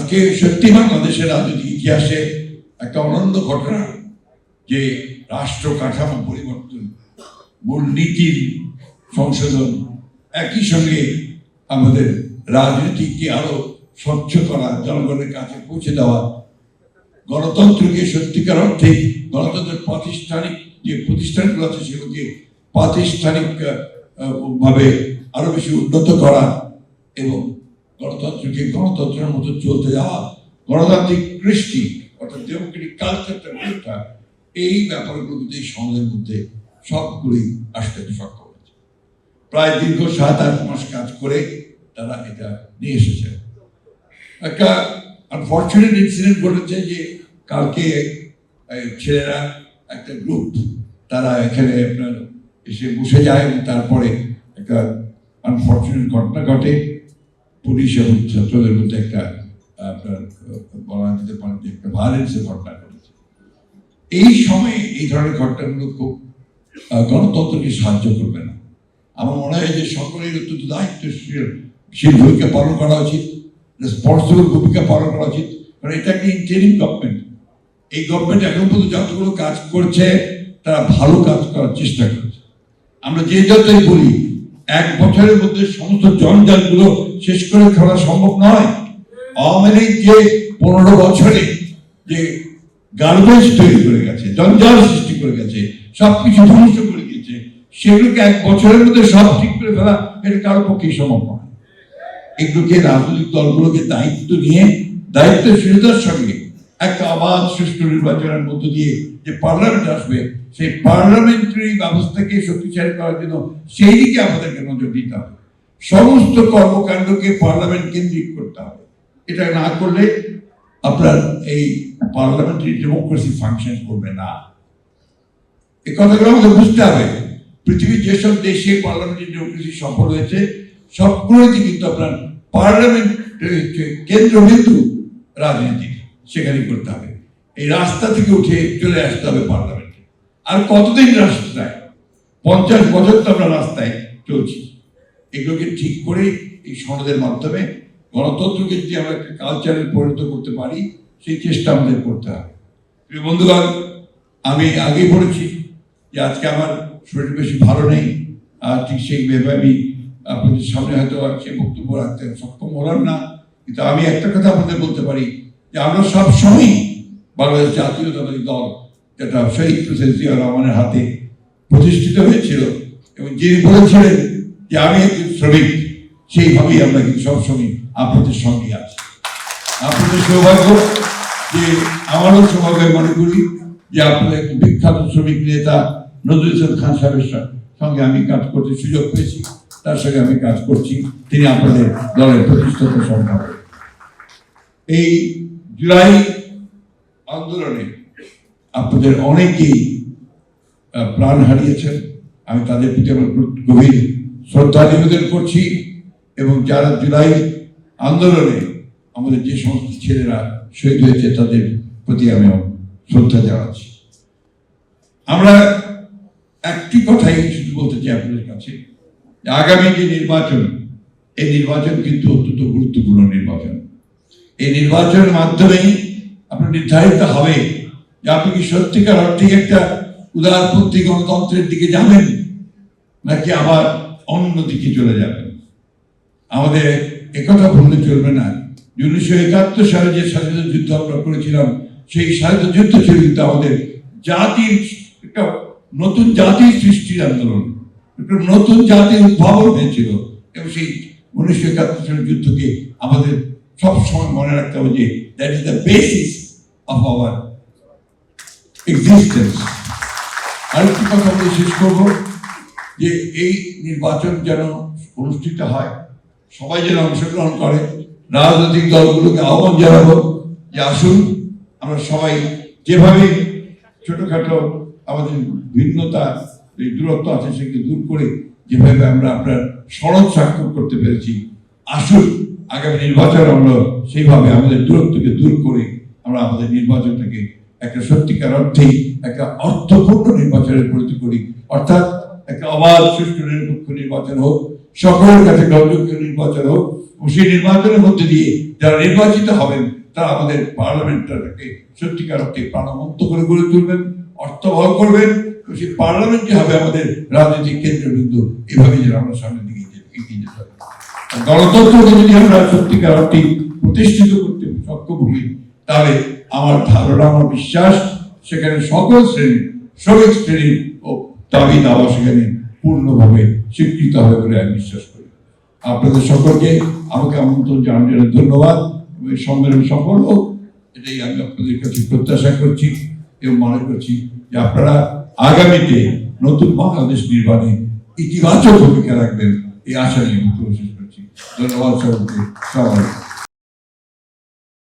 আজকে সত্যি বাংলাদেশের রাজনৈতিক ইতিহাসে একটা অনন্য ঘটনা যে রাষ্ট্র কাঠামো পরিবর্তন, মূলনীতির সংশোধন, একই সঙ্গে আমাদের রাজনীতিকে আরো স্বচ্ছ করা, জনগণের কাছে পৌঁছে দেওয়া, গণতন্ত্রকে সত্যিকার অর্থে গণতন্ত্রের প্রাতিষ্ঠানিক যে প্রতিষ্ঠানগুলো আছে সেগুলোকে প্রাতিষ্ঠানিক ভাবে আরো বেশি উন্নত করা এবং গণতন্ত্রকে গণতন্ত্রের মতো চলতে যাওয়া, গণতান্ত্রিক কৃষ্টি অর্থাৎ ডেমোক্রেটিক কালচারটা গড়ে, এই ব্যাপারগুলোতে এই সমাজের মধ্যে সবগুলোই আসতে সক্ষম হয়েছে। প্রায় দীর্ঘ 7-8 মাস কাজ করে তারা এটা নিয়ে এসেছে। একটা আনফর্চুনেট ইনসিডেন্ট ঘটেছে যে কালকে ছেলেরা একটা গ্রুপ তারা এখানে আপনার এসে বসে যায় এবং তারপরে একটা আনফর্চুনেট ঘটনা ঘটে। পুলিশ এবং ছাত্রদের মধ্যে একটা আপনার বলা যেতে পারে যে একটা ভায়োলেন্সের ঘটনা ঘটেছে। এই সময়ে এই ধরনের ঘটনাগুলো খুব গণতন্ত্রকে সাহায্য করবে না। আমার মনে হয় যে সকলের অত্যন্ত দায়িত্বশীল ভূমিকা পালন করা উচিত, রেসপন্সিবল ভূমিকা পালন করা উচিত। কারণ এটা একটা ইন্টারিম গভর্নমেন্ট। এই গভর্নমেন্ট এখন পর্যন্ত যতগুলো কাজ করছে তারা ভালো কাজ করার চেষ্টা করছে। আমরা যে যতই বলি 1 বছরের মধ্যে সমস্ত জঞ্জালগুলো শেষ করে ফেলা সম্ভব নয়। আওয়ামী লীগ যে 15 বছরে যে গার্বেজ তৈরি করে গেছে, জঞ্জাল সৃষ্টি করে গেছে, সবকিছু ধ্বংস করে গেছে, সেগুলোকে 1 বছরের মধ্যে সব ঠিক করে ফেলা এটা কারোর পক্ষেই সম্ভব নয়। এগুলোকে রাজনৈতিক দলগুলোকে দায়িত্ব নিয়ে দায়িত্বশীলতার সঙ্গে একটা অবাধ সুষ্ঠু নির্বাচনের মধ্য দিয়ে যে পার্লামেন্ট আসবে, সেই পার্লামেন্টারি ব্যবস্থাকে শক্তিশালী করার জন্য সেই দিকে আমাদেরকে নজর দিতে হবে। সমস্ত কর্মকাণ্ডকে পার্লামেন্ট কেন্দ্রিক করতে হবে। এটা না করলে আপনার এই পার্লামেন্টারি ডেমোক্রেসি ফাংশন করবে না। এই কথাগুলো আমাদের বুঝতে হবে। পৃথিবীর যেসব দেশে পার্লামেন্টারি ডেমোক্রেসি সফল হয়েছে সবগুলোতে কিন্তু আপনার পার্লামেন্ট কেন্দ্রবিন্দু রাজনীতি সেখানে করতে হবে। এই রাস্তা থেকে উঠে চলে আসতে হবে পার্লামেন্টে। আর কতদিন রাস্তায়? 50 বছর তো আমরা রাস্তায় চলছি। এগুলোকে ঠিক করে এই সনদের মাধ্যমে গণতন্ত্রকে যদি আমরা একটা কালচারে পরিণত করতে পারি সেই চেষ্টা আমাদের করতে হবে। প্রিয় বন্ধুগণ, আমি আগেই বলেছি যে আজকে আমার শরীর বেশি ভালো নেই, আর ঠিক সেইভাবে আমি আপনাদের সামনে হয়তো সে বক্তব্য রাখতে সক্ষম হলাম না। কিন্তু আমি একটা কথা আপনাদের বলতে পারি যে আমরা সবসময় বাংলাদেশ জাতীয়তাবাদী দল, যেটা শহীদ প্রেসিডেন্ট জিয়া রহমানের হাতে প্রতিষ্ঠিত হয়েছিল এবং যিনি বলেছিলেন যে আমি একজন শ্রমিক, সেইভাবেই আমরা কিন্তু সবসময় আপনাদের সঙ্গে আছি। আপনাদের সৌভাগ্য যে আমারও সৌভাগ্য মনে করি যে আপনাদের একজন বিখ্যাত শ্রমিক নেতা নজরুল ইসলাম খান সাহেবের সঙ্গে আমি কাজ করতে সুযোগ পেয়েছি, তার সঙ্গে আমি কাজ করছি। তিনি আপনাদের দলের প্রতিষ্ঠাতা সম্পাদক। এই জুলাই আন্দোলনে আপনাদের অনেকেই প্রাণ হারিয়েছেন। আমি তাদের প্রতি আমার গভীর শ্রদ্ধা নিবেদন করছি এবং যারা জুলাই আন্দোলনে আমাদের যে সমস্ত ছেলেরা শহীদ হয়েছে তাদের প্রতি আমি শ্রদ্ধা জানাচ্ছি। আমরা একটি কথাই শুধু বলতে চাই আপনাদের কাছে, আগামী যে নির্বাচন, এই নির্বাচন কিন্তু অত্যন্ত গুরুত্বপূর্ণ নির্বাচন। এই নির্বাচনের মাধ্যমেই আপনার নির্ধারিত হবে যে আপনি কি সত্যিকার অর্থে একটা উদারপন্থী গণতন্ত্রের দিকে যাবেন নাকি আবার অন্য দিকে চলে যাবেন। আমাদের একথা ভুললে চলবে না, 1971 সালে যে স্বাধীনতা যুদ্ধ আমরা করেছিলাম, সেই স্বাধীনতা যুদ্ধ ছিল কিন্তু আমাদের জাতির একটা নতুন জাতির সৃষ্টির আন্দোলন, একটা নতুন জাতির উদ্ভাবন হয়েছিল। এবং সেই 1971 সালের যুদ্ধকে আমাদের সবসময় মনে রাখতে হবে যে that is the basis of our existence. আরেকটি কথা বলে শেষ করব যে এই নির্বাচন যেন অনুষ্ঠিত হয়, সবাই যেন অংশগ্রহণ করে। রাজনৈতিক দলগুলোকে আহ্বান জানাবো যে আসুন আমরা সবাই যেভাবে ছোটখাটো আমাদের ভিন্নতা এই দূরত্ব আছে সেগুলো দূর করে যেভাবে আমরা আপনার সনদ স্বাক্ষর করতে পেরেছি, আসুন আগামী নির্বাচন আমরা সেইভাবে আমাদের দূরত্বকে দূর করে আমরা আমাদের নির্বাচনটাকে একটা সত্যিকার অর্থেই একটা অর্থপূর্ণ নির্বাচনের পরিণত করি। অর্থাৎ একটা অবাধ সুষ্ঠু নিরপেক্ষ নির্বাচন হোক, সকলের কাছে গ্রহণযোগ্য নির্বাচন হোক, সেই নির্বাচনের মধ্যে দিয়ে যারা নির্বাচিত হবেন তারা আমাদের পার্লামেন্টটাকে সত্যিকার অর্থে প্রাণবন্ত করে গড়ে তুলবেন, অর্থবহ করবেন। সেই পার্লামেন্টই হবে আমাদের রাজনৈতিক কেন্দ্রবিন্দু। এভাবে যেন আমরা সামনের দিকে এগিয়ে যেতে হবে। গণতন্ত্রকে যদি আমরা সত্যিকার অর্থে প্রতিষ্ঠিত করতে সক্ষম হই, তাহলে আমার ধারণা, আমার বিশ্বাস, সেখানে সকল শ্রেণীর, শ্রমিক শ্রেণীর ও দাবি দাওয়া সেখানে পূর্ণভাবে স্বীকৃত হবে বলে আমি বিশ্বাস করি। আপনাদের সকলকে আমাকে আমন্ত্রণ জানানোর ধন্যবাদ। সম্মেলন সফল হোক, এটাই আমি আপনাদের কাছে প্রত্যাশা করছি এবং মনে করছি যে আপনারা আগামীতে নতুন বাংলাদেশ নির্মাণে ইতিবাচক ভূমিকা রাখবেন, এই আশা নিয়ে আমি শেষ করছি। ধন্যবাদ সকলকে।